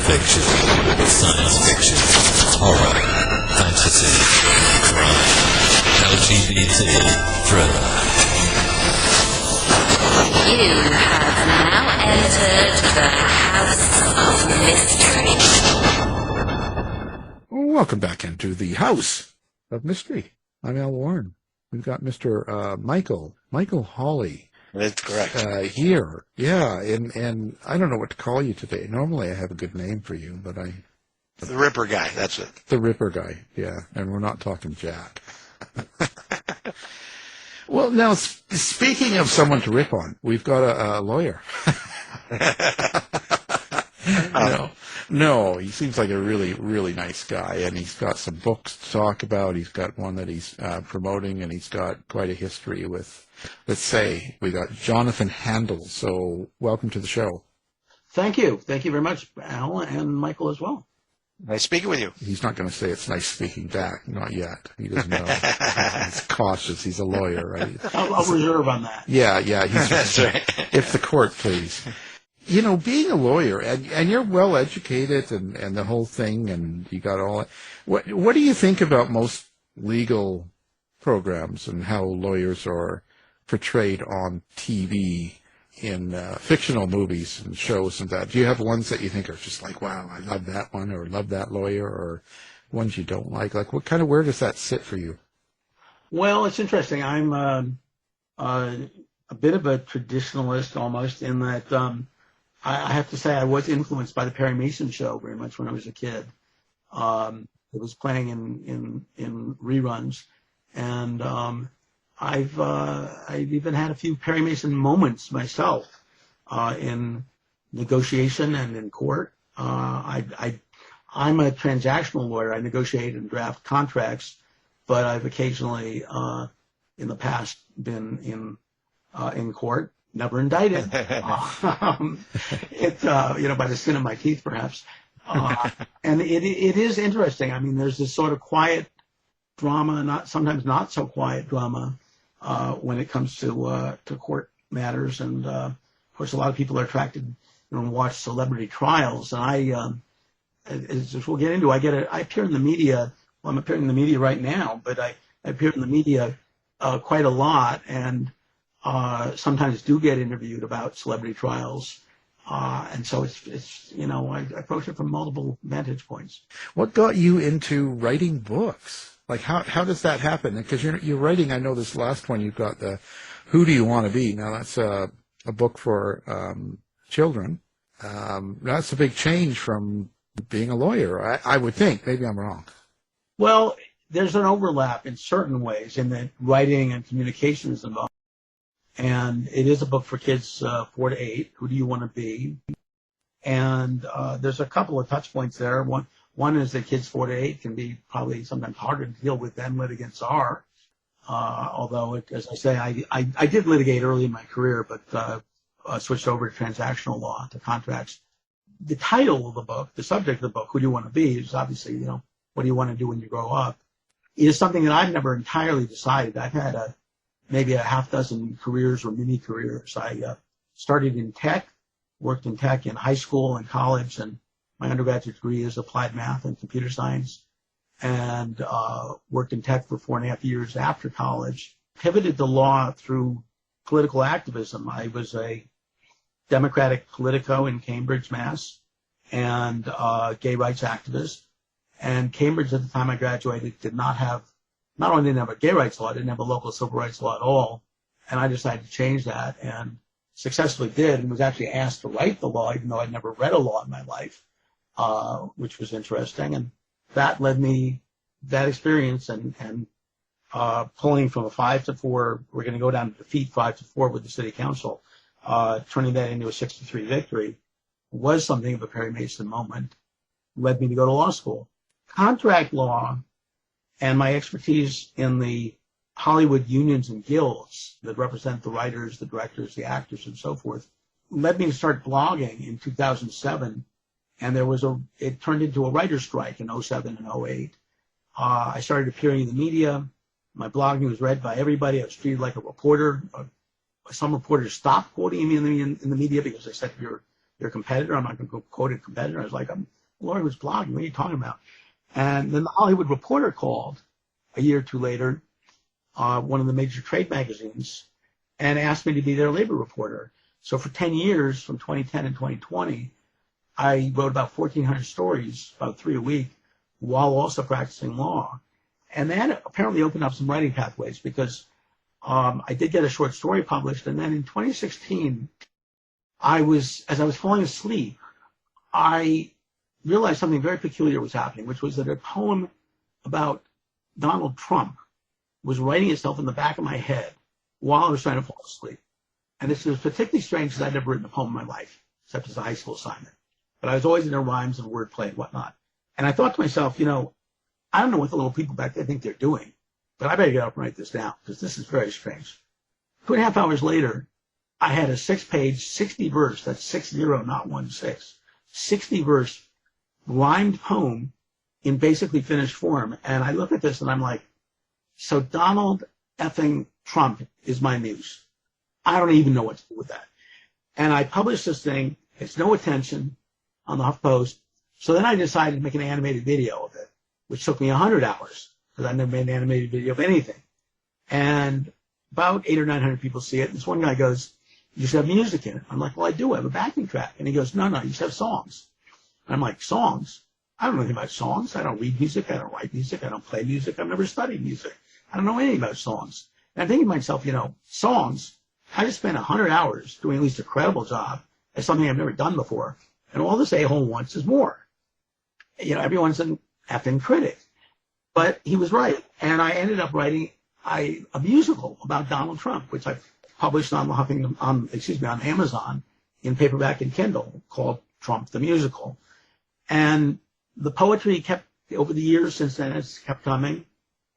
fiction, science fiction, horror, fantasy, crime, LGBT, thriller. You have now entered the House of Mystery. Welcome back into the House of Mystery. I'm Al Warren. We've got Mr. Michael Hawley. That's correct. Here. Yeah, and I don't know what to call you today. Normally I have a good name for you, but The Ripper guy, that's it. The Ripper guy, yeah. And we're not talking Jack. Well, now, speaking of someone to rip on, we've got a lawyer. No, he seems like a really, really nice guy, and he's got some books to talk about. He's got one that he's promoting, and he's got quite a history with, let's say, we got Jonathan Handel. So welcome to the show. Thank you. Thank you very much, Al, and Michael as well. Nice speaking with you. He's not going to say it's nice speaking back. Not yet. He doesn't know. He's cautious. He's a lawyer, right? I'll reserve on that. Yeah. That's right. If the court, please. You know, being a lawyer, and you're well educated and the whole thing, and you got all that. What do you think about most legal programs and how lawyers are portrayed on TV in fictional movies and shows and that? Do you have ones that you think are just like, wow, I love that one, or love that lawyer, or ones you don't like? Like, where does that sit for you? Well, it's interesting. I'm a bit of a traditionalist almost in that I have to say I was influenced by the Perry Mason show very much when I was a kid. It was playing in reruns, and I've even had a few Perry Mason moments myself in negotiation and in court. I'm a transactional lawyer. I negotiate and draft contracts, but I've occasionally in the past been in court. Never indicted. It's by the skin of my teeth, perhaps. And it is interesting. I mean, there's this sort of quiet drama, sometimes not so quiet drama, when it comes to court matters. And of course, a lot of people are attracted, and watch celebrity trials. And as we'll get into, I appear in the media. Well, I'm appearing in the media right now, but I appear in the media quite a lot, and sometimes do get interviewed about celebrity trials. And so it's I approach it from multiple vantage points. What got you into writing books? Like, how does that happen? Because you're writing, I know this last one, you've got the Who Do You Want to Be? Now, that's a book for children. That's a big change from being a lawyer, I would think. Maybe I'm wrong. Well, there's an overlap in certain ways in that writing and communication is involved. And it is a book for kids 4 to 8. Who do you want to be? And there's a couple of touch points there. One is that kids 4 to 8 can be probably sometimes harder to deal with than litigants are. Although, as I say, I did litigate early in my career, but switched over to transactional law, to contracts. The title of the book, the subject of the book, Who Do You Want to Be, is obviously, what do you want to do when you grow up, is something that I've never entirely decided. I've had maybe a half dozen careers or mini careers. I started in tech, worked in tech in high school and college, and my undergraduate degree is applied math and computer science, and worked in tech for 4.5 years after college. Pivoted to law through political activism. I was a Democratic politico in Cambridge, Mass, and gay rights activist. And Cambridge, at the time I graduated, not only didn't have a gay rights law, didn't have a local civil rights law at all. And I decided to change that, and successfully did, and was actually asked to write the law, even though I'd never read a law in my life, which was interesting. And that led me, that experience, and pulling from a 5-4, we're going to go down to defeat 5-4 with the city council, turning that into a 6-3 victory, was something of a Perry Mason moment, led me to go to law school. Contract law and my expertise in the Hollywood unions and guilds that represent the writers, the directors, the actors, and so forth, led me to start blogging in 2007. And it turned into a writer's strike in 07 and 08. I started appearing in the media. My blogging was read by everybody. I was treated like a reporter. Some reporters stopped quoting me in the media because they said, your competitor. I'm not going to quote a competitor. I was like, I'm a lawyer who's blogging. What are you talking about? And then the Hollywood Reporter called a year or two later, one of the major trade magazines, and asked me to be their labor reporter. So for 10 years, from 2010 and 2020, I wrote about 1,400 stories, about 3 a week, while also practicing law. And that apparently opened up some writing pathways because I did get a short story published. And then in 2016, as I was falling asleep, I realized something very peculiar was happening, which was that a poem about Donald Trump was writing itself in the back of my head while I was trying to fall asleep. And this was particularly strange because I'd never written a poem in my life, except as a high school assignment. But I was always into rhymes and wordplay and whatnot. And I thought to myself, I don't know what the little people back there think they're doing, but I better get up and write this down because this is very strange. 2.5 hours later, I had a 6-page, 60-verse, that's 60, not 16, 60-verse rhymed poem in basically finished form. And I look at this and I'm like, so Donald effing Trump is my muse. I don't even know what to do with that. And I published this thing. It's no attention on the HuffPost. So then I decided to make an animated video of it, which took me 100 hours because I never made an animated video of anything. And about 800 or 900 people see it. And this one guy goes, you should have music in it. I'm like, well, I do. I have a backing track. And he goes, no, you should have songs. And I'm like, songs? I don't know anything about songs. I don't read music. I don't write music. I don't play music. I've never studied music. I don't know anything about songs. And I'm thinking to myself, songs, I just spent 100 hours doing at least a credible job at something I've never done before. And all this a-hole wants is more. Everyone's an effing critic. But he was right. And I ended up writing a musical about Donald Trump, which I published on Amazon in paperback and Kindle called Trump the Musical. And the poetry kept, over the years since then, it's kept coming,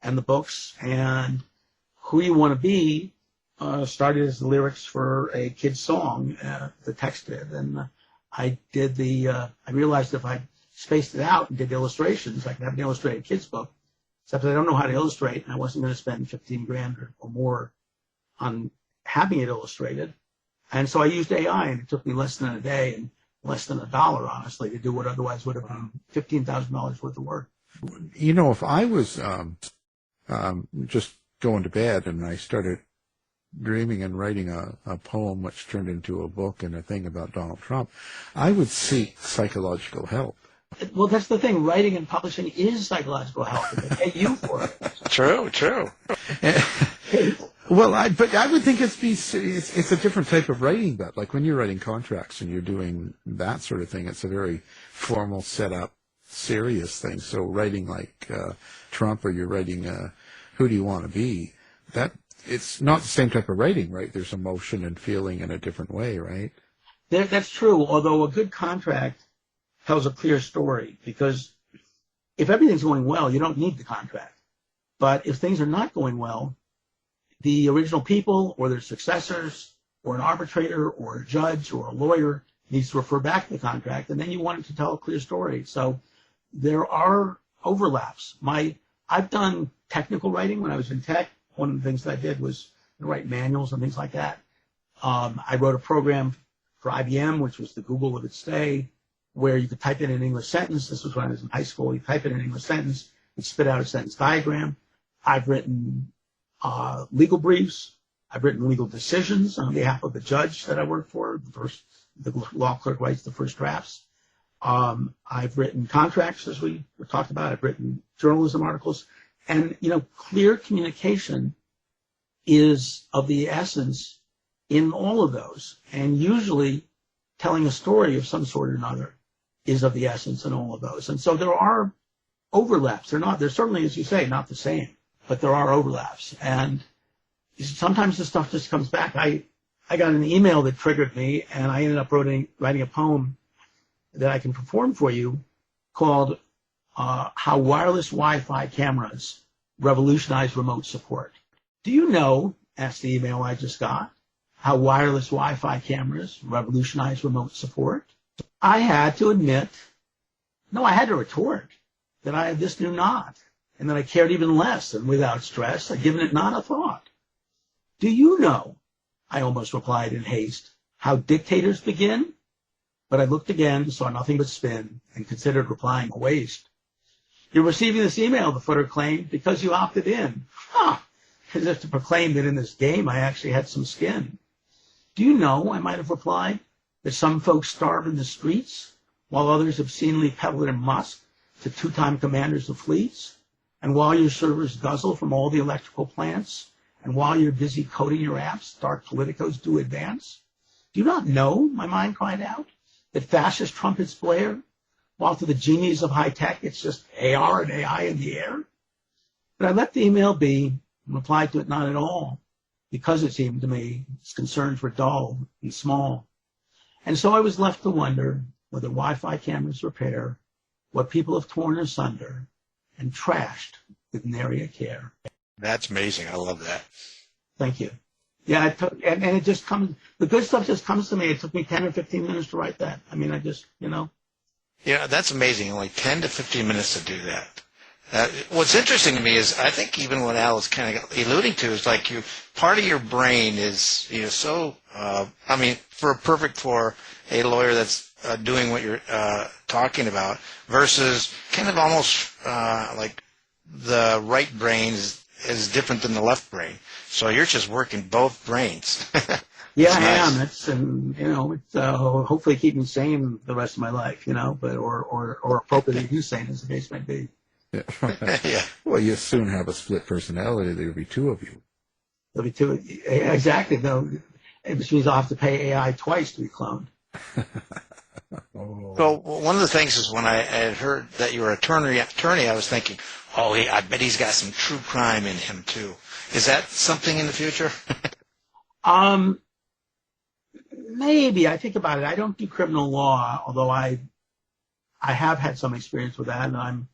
and the books, and Who You Want to Be started as the lyrics for a kid's song, the text did. And I realized if I spaced it out and did illustrations, I could have an illustrated kid's book, except I don't know how to illustrate, and I wasn't going to spend $15,000 or more on having it illustrated. And so I used AI, and it took me less than a day and less than $1, honestly, to do what otherwise would have been $15,000 worth of work. If I was just going to bed and I started dreaming and writing a poem which turned into a book and a thing about Donald Trump, I would seek psychological help. Well, that's the thing. Writing and publishing is psychological help. They pay you for it. True. Well, but I would think it's a different type of writing, but like when you're writing contracts and you're doing that sort of thing, it's a very formal, set up, serious thing. So writing like Trump, or you're writing Who Do You Want to Be, that it's not the same type of writing, right? There's emotion and feeling in a different way, right? That's true. Although a good contract tells a clear story, because if everything's going well, you don't need the contract. But if things are not going well, the original people or their successors or an arbitrator or a judge or a lawyer needs to refer back to the contract, and then you want it to tell a clear story. So there are overlaps. I've done technical writing when I was in tech. One of the things that I did was write manuals and things like that. I wrote a program for IBM, which was the Google of its day, where you could type in an English sentence. This was when I was in high school. You type in an English sentence, it spit out a sentence diagram. I've written legal briefs. I've written legal decisions on behalf of the judge that I work for. The law clerk writes the first drafts. I've written contracts, as we talked about. I've written journalism articles. And, clear communication is of the essence in all of those. And usually telling a story of some sort or another is of the essence in all of those. And so there are overlaps. They're certainly, as you say, not the same, but there are overlaps. And sometimes the stuff just comes back. I got an email that triggered me, and I ended up writing a poem that I can perform for you called How Wireless Wi-Fi Cameras Revolutionize Remote Support. Do you know, asked the email I just got, how wireless Wi-Fi cameras revolutionize remote support? I had to retort that I this knew not, and that I cared even less, and without stress, I'd given it not a thought. Do you know, I almost replied in haste, how dictators begin? But I looked again, saw nothing but spin, and considered replying a waste. You're receiving this email, the footer claimed, because you opted in. Huh. As if to proclaim that in this game I actually had some skin. Do you know, I might have replied, that some folks starve in the streets, while others obscenely peddle their musk to two-time commanders of fleets? And while your servers guzzle from all the electrical plants, and while you're busy coding your apps, dark politicos do advance? Do you not know, my mind cried out, that fascist trumpets blare, while to the genies of high tech it's just AR and AI in the air? But I let the email be and replied to it not at all, because it seemed to me its concerns were dull and small. And so I was left to wonder whether Wi-Fi cameras repair what people have torn asunder and trashed with nary a care. That's amazing. I love that. Thank you. Yeah, it took, and it just comes, the good stuff just comes to me. It took me 10 or 15 minutes to write that. I mean, I just, Yeah, that's amazing. Only 10 to 15 minutes to do that. What's interesting to me is I think even what Al is kind of alluding to is like part of your brain is, so, perfect for a lawyer that's doing what you're talking about versus kind of almost like the right brain is different than the left brain. So you're just working both brains. Yeah, I nice. am. It's hopefully keep me sane the rest of my life, but or appropriately insane as the case may be. Yeah. Yeah. Well, you soon have a split personality. There'll be two of you. There'll be two. Exactly, though. Which means I'll have to pay AI twice to be cloned. Oh. So one of the things is when I had heard that you were an attorney, I was thinking, I bet he's got some true crime in him too. Is that something in the future? Maybe. I think about it. I don't do criminal law, although I have had some experience with that, and I'm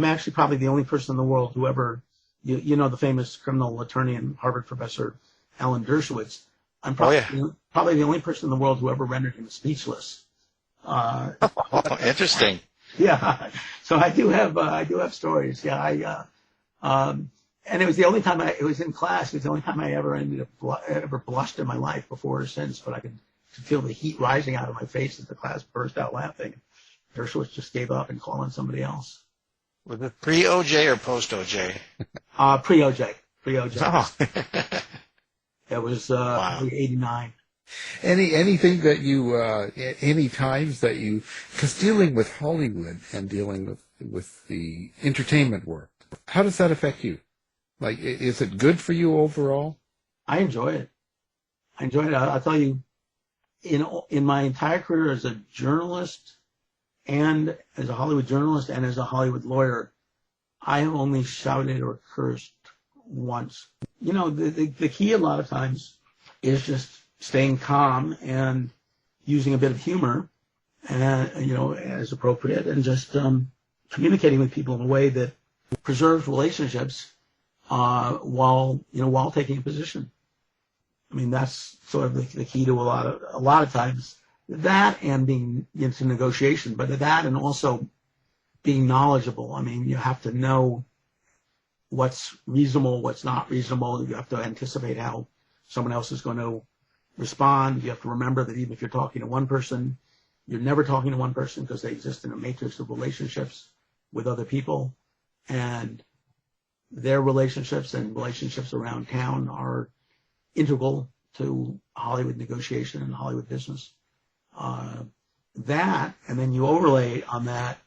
actually probably the only person in the world who ever, the famous criminal attorney and Harvard professor Alan Dershowitz. I'm probably the only person in the world who ever rendered him speechless. Interesting. Yeah. So I do have stories. Yeah. And it was the only time it was in class. It was the only time I ever ever blushed in my life, before or since. But I could feel the heat rising out of my face as the class burst out laughing. Dershowitz just gave up and called on somebody else. Was it pre-OJ or post-OJ? Pre-OJ. Pre-OJ. Oh. It was Wow. 89. Anything that you, any times that you, because dealing with Hollywood and dealing with the entertainment work, how does that affect you? Like, is it good for you overall? I enjoy it. I'll tell you, in my entire career as a journalist and as a Hollywood journalist and as a Hollywood lawyer, I have only shouted or cursed once. The key a lot of times is just staying calm and using a bit of humor, and as appropriate, and just communicating with people in a way that preserves relationships while taking a position. I mean, that's sort of the key to a lot of times. That and being into negotiation, but that and also being knowledgeable. I mean, you have to know what's reasonable, what's not reasonable. You have to anticipate how someone else is going to respond. You have to remember that even if you're talking to one person, you're never talking to one person, because they exist in a matrix of relationships with other people, and their relationships and relationships around town are integral to Hollywood negotiation and Hollywood business. That, and then you overlay on that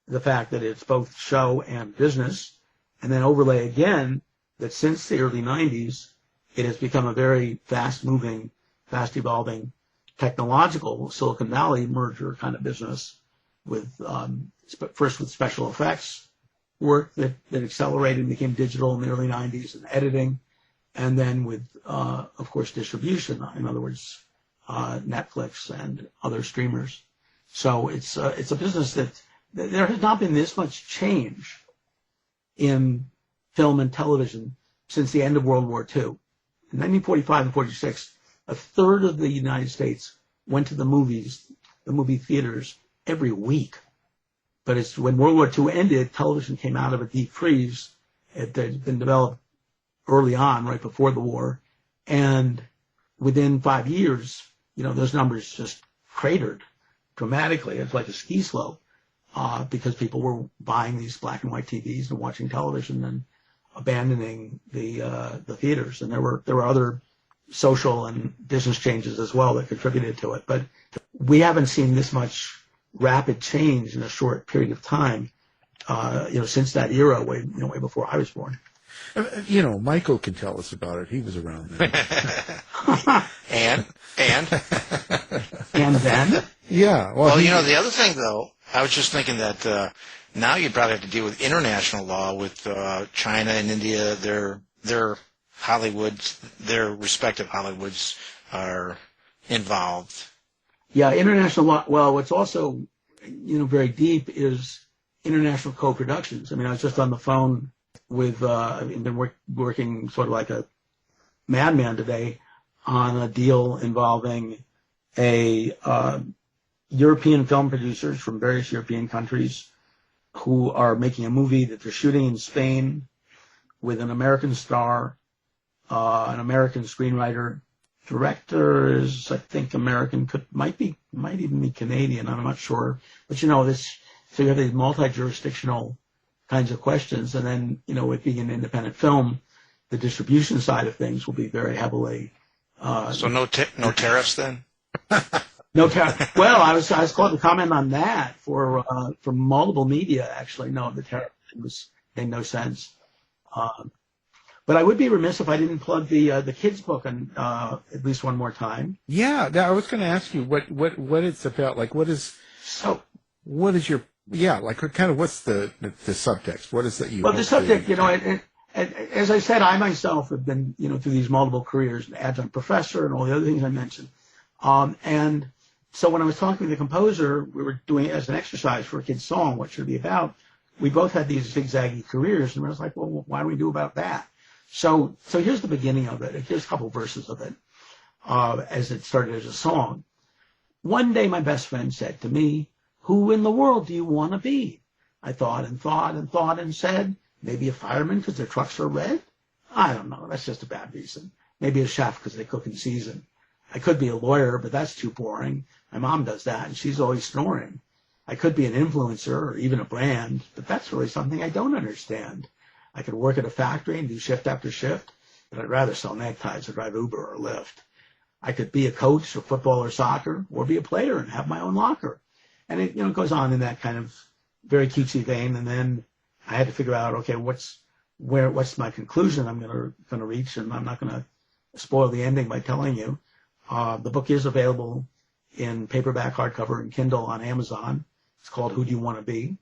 the fact that it's both show and business, and then overlay again that since the early 90s, it has become a very fast-moving, fast-evolving, technological Silicon Valley merger kind of business, with first with special effects work that accelerated and became digital in the early 90s, and editing, and then with, of course, distribution. In other words, Netflix and other streamers. So it's a business that there has not been this much change in film and television since the end of World War II. In 1945 and 46, a third of the United States went to the movie theaters every week. But it's when World War II ended, television came out of a deep freeze. It had been developed early on, right before the war. And within 5 years, those numbers just cratered. dramatically. It's like a ski slope because people were buying these black and white TVs and watching television and abandoning the theaters. And there were other social and business changes as well that contributed to it. But we haven't seen this much rapid change in a short period of time, since that era, way before I was born. Michael can tell us about it. He was around then. And then? Yeah. Well, the other thing, though, I was just thinking that now you probably have to deal with international law with China and India. Their Hollywoods, their respective Hollywoods are involved. Yeah, international law. Well, what's also, very deep is international co-productions. I mean, I was just on the phone with, I've been working sort of like a madman today on a deal involving European film producers from various European countries who are making a movie that they're shooting in Spain with an American star, an American screenwriter. Director is, I think, American, might even be Canadian, I'm not sure. But so you have these multi-jurisdictional kinds of questions, and then, it being an independent film, the distribution side of things will be very heavily. So no tariffs then? No tariff. Well, I was called to comment on that for multiple media. Actually, no, the tariff made no sense. But I would be remiss if I didn't plug the kids' book at least one more time. Yeah, I was going to ask you what it's about. Like, what's the subtext? What is that you? Well, the subject, as I said, I myself have been, through these multiple careers, an adjunct professor and all the other things I mentioned. And so when I was talking to the composer, we were doing it as an exercise for a kid's song, what should it be about? We both had these zigzaggy careers, and I was like, well, why do we do about that? So here's the beginning of it. Here's a couple verses of it as it started as a song. One day my best friend said to me, "Who in the world do you want to be?" I thought and thought and thought and said, maybe a fireman because their trucks are red? I don't know. That's just a bad reason. Maybe a chef because they cook in season. I could be a lawyer, but that's too boring. My mom does that, and she's always snoring. I could be an influencer or even a brand, but that's really something I don't understand. I could work at a factory and do shift after shift, but I'd rather sell neckties or drive Uber or Lyft. I could be a coach or football or soccer, or be a player and have my own locker. And it, goes on in that kind of very cutesy vein. And then I had to figure out, okay, what's my conclusion I'm going to reach, and I'm not going to spoil the ending by telling you. The book is available in paperback, hardcover, and Kindle on Amazon. It's called Who Do You Want to Be?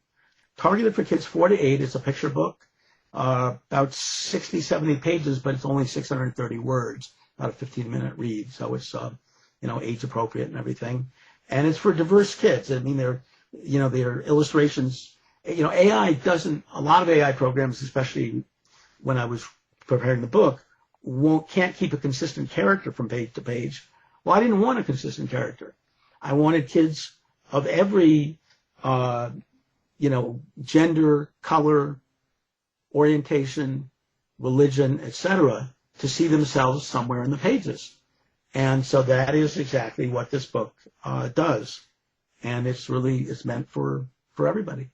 Targeted for kids 4 to 8. It's a picture book. About 60, 70 pages, but it's only 630 words, about a 15-minute read. So it's, age appropriate and everything. And it's for diverse kids. I mean, they're illustrations. A lot of AI programs, especially when I was preparing the book, can't keep a consistent character from page to page. Well, I didn't want a consistent character. I wanted kids of every, gender, color, orientation, religion, etc., to see themselves somewhere in the pages. And so that is exactly what this book does. And it's meant for everybody.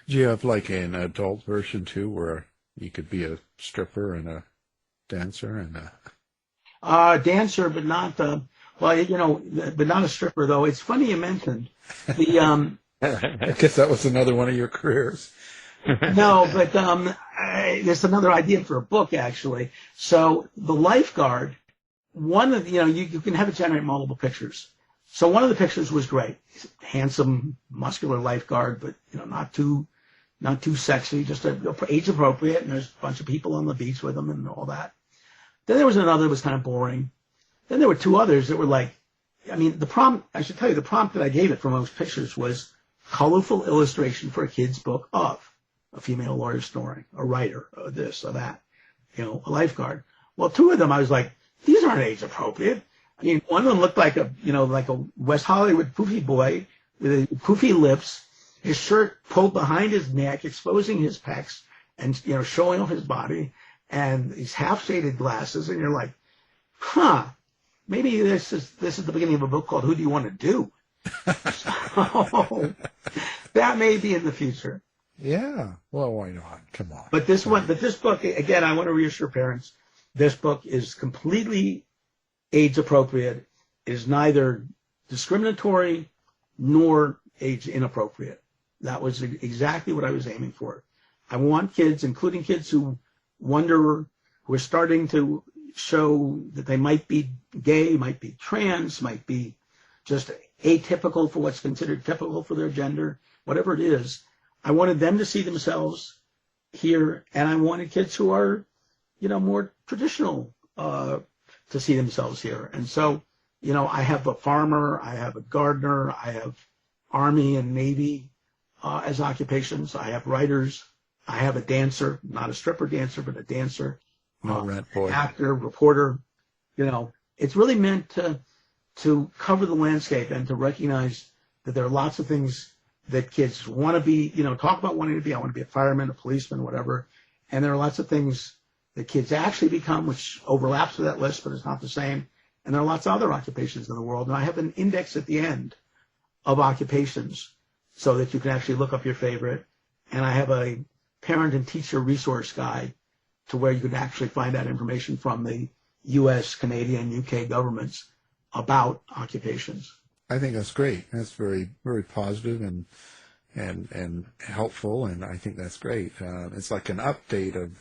Do you have like an adult version too, where you could be a stripper and a dancer and a dancer, but not but not a stripper though. It's funny you mentioned the. I guess that was another one of your careers. No, but there's another idea for a book actually. So the lifeguard, one of you can have it generate multiple pictures. So one of the pictures was great, handsome, muscular lifeguard, but not too sexy, just age appropriate. And there's a bunch of people on the beach with him and all that. Then there was another that was kind of boring. Then there were two others that were like, the prompt. I should tell you, the prompt that I gave it for most pictures was colorful illustration for a kid's book of a female lawyer snoring, a writer, or this or that, a lifeguard. Well, two of them I was like, these aren't age appropriate. One of them looked like a West Hollywood poofy boy with poofy lips, his shirt pulled behind his neck, exposing his pecs and, showing off his body, and these half-shaded glasses, and you're like, maybe this is the beginning of a book called Who Do You Want to Do? So that may be in the future. Yeah. Well, why not? Come on. But this book, again, I want to reassure parents, this book is completely age appropriate. It is neither discriminatory nor age inappropriate. That was exactly what I was aiming for. I want kids, including kids who who are starting to show that they might be gay, might be trans, might be just atypical for what's considered typical for their gender, whatever it is. I wanted them to see themselves here, and I wanted kids who are, more traditional to see themselves here. And so, I have a farmer, I have a gardener, I have Army and Navy as occupations. I have writers. I have a dancer, not a stripper dancer, but a dancer. No rent boy. Actor, reporter. It's really meant to cover the landscape and to recognize that there are lots of things that kids want to be, talk about wanting to be. I want to be a fireman, a policeman, whatever. And there are lots of things that kids actually become, which overlaps with that list, but it's not the same. And there are lots of other occupations in the world. And I have an index at the end of occupations so that you can actually look up your favorite. And I have a parent and teacher resource guide to where you can actually find out information from the U.S., Canadian, UK governments about occupations. I think that's great. That's very, very positive and helpful, and I think that's great. It's like an update of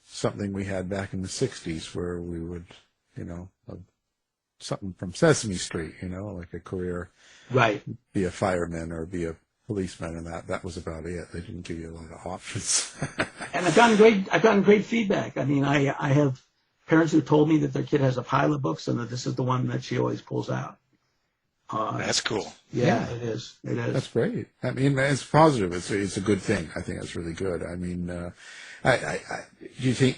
something we had back in the 60s where we would, something from Sesame Street, like a career. Right. Be a fireman or be a policeman, and that was about it. They didn't give you a lot of options. And I've gotten great feedback. I mean, I have parents who told me that their kid has a pile of books and that this is the one that she always pulls out. That's cool. Yeah, it is. It is. That's great. I mean, it's positive. It's a good thing. I think that's really good. I mean, do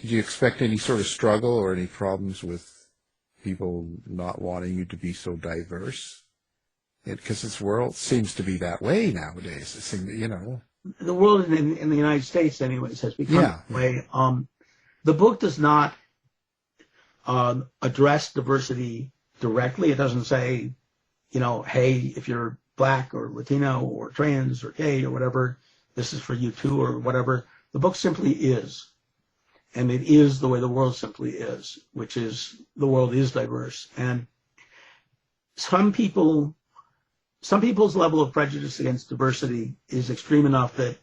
you expect any sort of struggle or any problems with people not wanting you to be so diverse? Because this world seems to be that way nowadays. It seems, The world in the United States, anyways, has become that way. The book does not address diversity directly. It doesn't say, hey, if you're black or Latino or trans or gay or whatever, this is for you too or whatever. The book simply is. And it is the way the world simply is, which is the world is diverse. And some people's level of prejudice against diversity is extreme enough that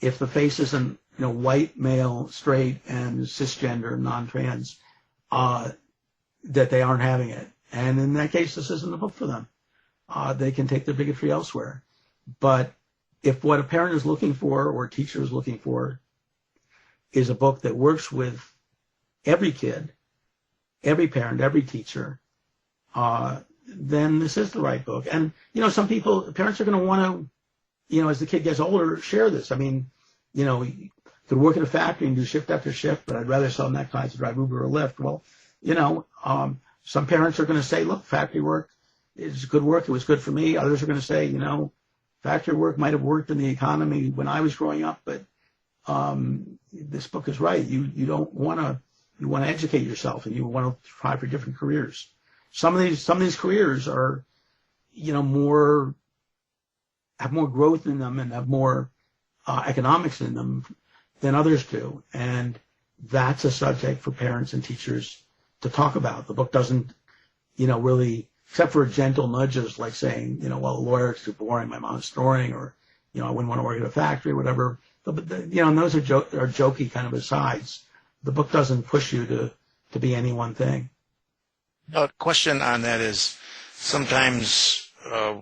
if the face isn't, white, male, straight, and cisgender, non-trans, that they aren't having it. And in that case, this isn't a book for them. They can take their bigotry elsewhere. But if what a parent is looking for or a teacher is looking for is a book that works with every kid, every parent, every teacher, then this is the right book. And, some parents are going to want to, as the kid gets older, share this. I mean, you could work at a factory and do shift after shift, but I'd rather sell neckties to drive Uber or Lyft. Well, some parents are going to say, look, factory work is good work. It was good for me. Others are going to say, factory work might have worked in the economy when I was growing up, but this book is right. You want to educate yourself and you want to try for different careers. Some of these careers are, have more growth in them and have more economics in them than others do. And that's a subject for parents and teachers to talk about. The book doesn't, really, except for gentle nudges like saying, well, a lawyer is too boring, my mom's snoring, or, I wouldn't want to work at a factory, whatever. But and those are jokey kind of asides. The book doesn't push you to be any one thing. A question on that is sometimes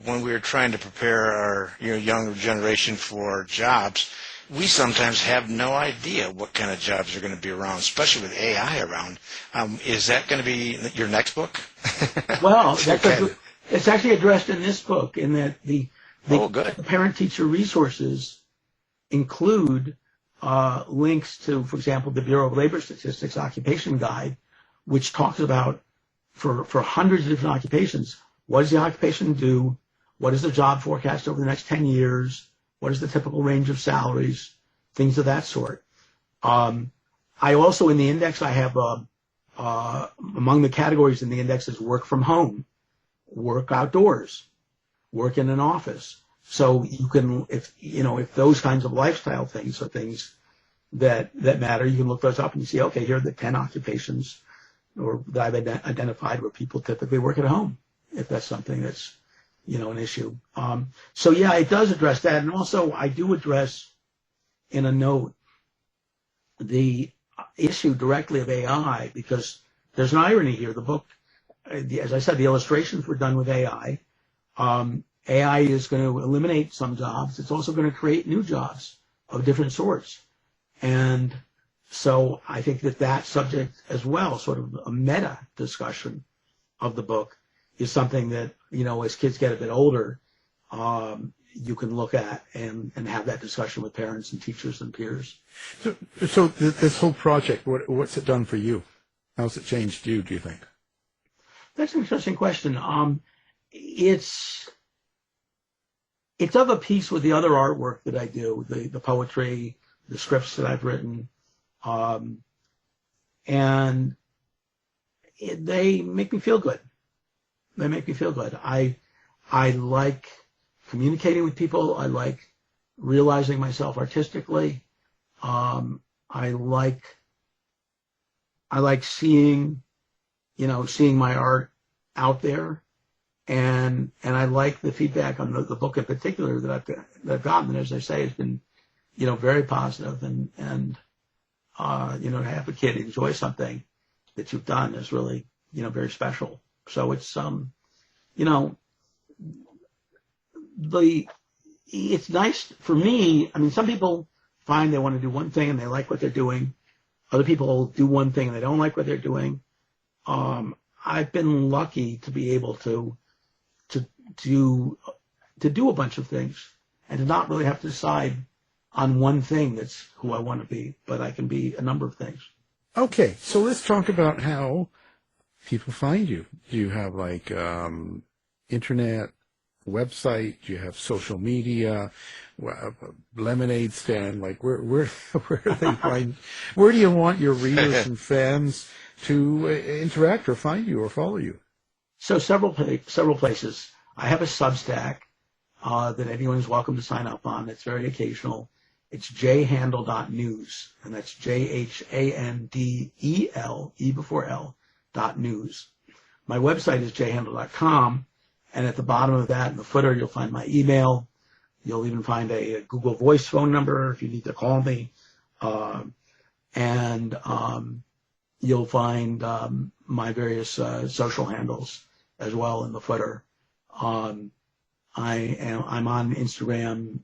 when we're trying to prepare our younger generation for jobs, we sometimes have no idea what kind of jobs are going to be around, especially with AI around. Is that going to be your next book? Well, it's actually addressed in this book in that the parent-teacher resources include links to, for example, the Bureau of Labor Statistics Occupation Guide, which talks about for hundreds of different occupations, what does the occupation do? What is the job forecast over the next 10 years? What is the typical range of salaries? Things of that sort. I also, in the index, I have among the categories in the index is work from home, work outdoors, work in an office. So you can, if those kinds of lifestyle things are things that matter, you can look those up and you see, okay, here are the 10 occupations or that I've identified where people typically work at home, if that's something that's, an issue. So yeah, it does address that. And also I do address in a note the issue directly of AI, because there's an irony here. The book, as I said, the illustrations were done with AI. AI is going to eliminate some jobs. It's also going to create new jobs of different sorts. And so I think that subject as well, sort of a meta discussion of the book, is something that, as kids get a bit older, you can look at and have that discussion with parents and teachers and peers. So this whole project, what's it done for you? How's it changed you, do you think? That's an interesting question. It's of a piece with the other artwork that I do, the poetry, the scripts that I've written, and they make me feel good. They make me feel good. I like communicating with people. I like realizing myself artistically. I like seeing my art out there, and I like the feedback on the book in particular that I've gotten. And as I say, it's been very positive, and to have a kid enjoy something that you've done is really very special. So it's it's nice for me. I mean, some people find they want to do one thing and they like what they're doing. Other people do one thing and they don't like what they're doing. I've been lucky to be able to do a bunch of things and to not really have to decide on one thing that's who I want to be, but I can be a number of things. Okay, so let's talk about how people find you. Do you have internet, website? Do you have social media, lemonade stand? Where do they find? Where do you want your readers and fans to interact or find you or follow you? So several places. I have a Substack that anyone is welcome to sign up on. It's very occasional. It's jhandel.news, and that's JHANDEL, E before L, .news. My website is jhandel.com, and at the bottom of that, in the footer, you'll find my email. You'll even find a Google Voice phone number if you need to call me. And you'll find my various social handles as well in the footer. I'm on Instagram,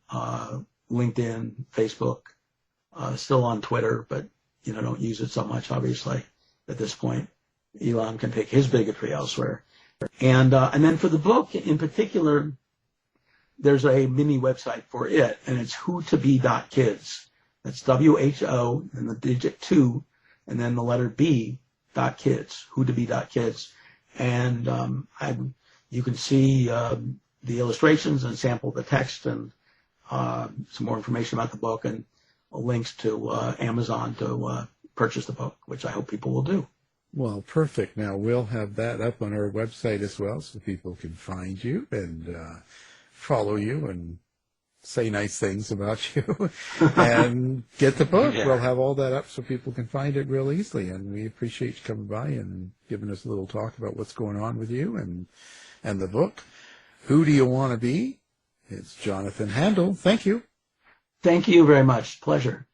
LinkedIn, Facebook, still on Twitter, but don't use it so much, obviously, at this point. Elon can take his bigotry elsewhere. And then for the book in particular, there's a mini website for it, and it's whotobe.kids. That's WHO and the digit 2 and then the letter B .kids, whotobe.kids. And you can see the illustrations and sample the text and some more information about the book and links to Amazon to purchase the book, which I hope people will do. Well, perfect. Now, we'll have that up on our website as well so people can find you and follow you and say nice things about you and get the book. Yeah. We'll have all that up so people can find it real easily. And we appreciate you coming by and giving us a little talk about what's going on with you and the book. Who Do You Want to Be? It's Jonathan Handel. Thank you. Thank you very much. Pleasure.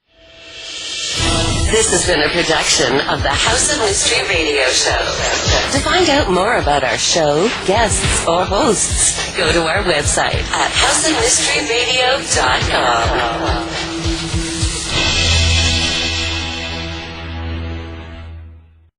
This has been a production of the House of Mystery Radio Show. To find out more about our show, guests, or hosts, go to our website at houseofmysteryradio.com.